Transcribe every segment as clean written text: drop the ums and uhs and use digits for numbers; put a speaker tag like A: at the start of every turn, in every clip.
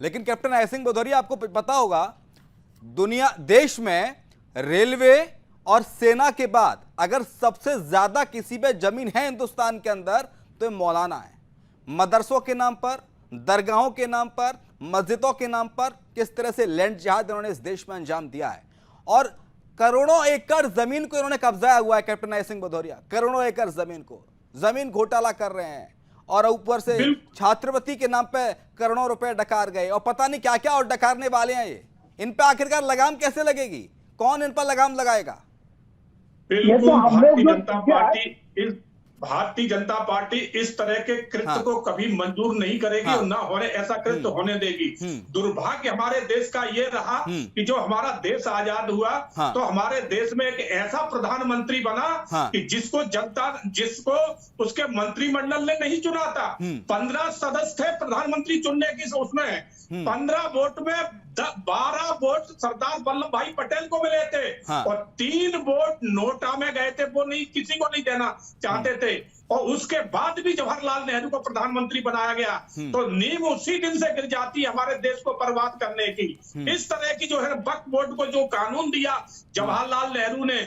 A: लेकिन कैप्टन अजय सिंह भदौरिया, आपको पता होगा देश में रेलवे और सेना के बाद अगर सबसे ज्यादा किसी पे जमीन है हिंदुस्तान के अंदर तो ये मौलाना है। मदरसों के नाम पर, दरगाहों के नाम पर, मस्जिदों के नाम पर किस तरह से लैंड जिहाद इन्होंने इस देश में अंजाम दिया है और करोड़ों एकड़ जमीन को इन्होंने कब्जाया हुआ है। कैप्टन अजय सिंह भदौरिया करोड़ों एकड़ जमीन घोटाला कर रहे हैं और ऊपर से छात्रवृत्ति के नाम पे करोड़ों रुपए डकार गए और पता नहीं क्या क्या और डकारने वाले हैं। ये इन पे आखिरकार लगाम कैसे लगेगी? कौन इन पर लगाम लगाएगा?
B: बिल्कुल भारतीय जनता पार्टी इस तरह के कृत्य को कभी मंजूर नहीं करेगी और ना होने ऐसा कृत्य होने देगी। दुर्भाग्य हमारे देश का ये रहा कि जो हमारा देश आजाद हुआ तो हमारे देश में एक ऐसा प्रधानमंत्री बना कि जिसको उसके मंत्रिमंडल ने नहीं चुना था। 15 सदस्य थे प्रधानमंत्री चुनने की, उसमें 15 वोट में 12 वोट सरदार वल्लभ भाई पटेल को मिले थे और 3 वोट नोटा में गए थे, वो नहीं किसी को नहीं देना चाहते थे। और उसके बाद भी जवाहरलाल नेहरू को प्रधानमंत्री बनाया गया तो नींव उसी दिन से गिर जाती है हमारे देश को बर्बाद करने की। इस तरह की जो है वक्फ बोर्ड को जो कानून दिया जवाहरलाल नेहरू ने,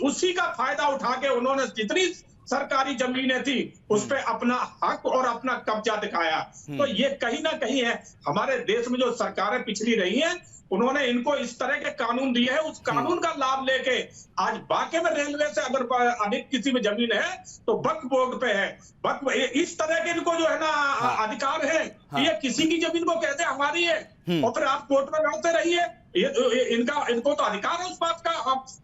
B: उसी का फायदा उठा के उन्होंने जितनी सरकारी जमीनें थी उस पे अपना हक और अपना कब्जा दिखाया। तो ये कहीं ना कहीं है हमारे देश में जो सरकारें पिछड़ी रही हैं उन्होंने इनको इस तरह के कानून दिए हैं, उस कानून का लाभ लेके आज बाकी में रेलवे से अगर अधिक किसी में जमीन है तो वक्फ बोर्ड पे है। वक्फ इस तरह के इनको जो है ना अधिकार है कि ये किसी की जमीन को कहते हमारी है और फिर आप कोर्ट में लड़ते रहिए। इनको तो अधिकार है उस बात का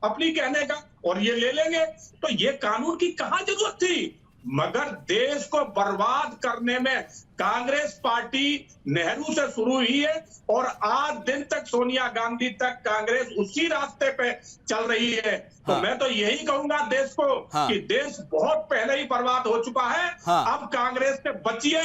B: अपनी कहने का और ये ले लेंगे। तो ये कानून की कहां जरूरत थी? मगर देश को बर्बाद करने में कांग्रेस पार्टी नेहरू से शुरू हुई है और आज दिन तक सोनिया गांधी तक कांग्रेस उसी रास्ते पे चल रही है। तो मैं तो यही कहूंगा देश को कि देश बहुत पहले ही बर्बाद हो चुका है। अब कांग्रेस से बचिए।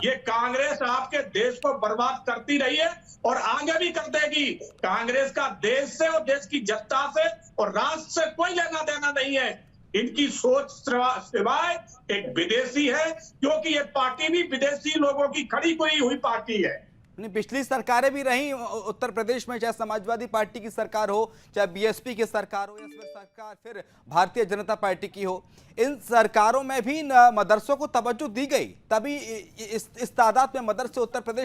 B: ये कांग्रेस आपके देश को बर्बाद करती रही है और आगे भी कर देगी। कांग्रेस का देश से और देश की जनता से और राष्ट्र से कोई लेना देना नहीं है। इनकी सोच सिवाय एक विदेशी है, क्योंकि ये पार्टी भी विदेशी लोगों की खड़ी हुई पार्टी है।
A: पिछली सरकारें भी रही उत्तर प्रदेश में, चाहे समाजवादी पार्टी की सरकार हो, चाहे बीएसपी की सरकार हो या फिर सरकार फिर भारतीय जनता पार्टी की हो, इन सरकारों में भी मदरसों को तवज्जो दी गई, तभी इस तादाद में मदरसे उत्तर प्रदेश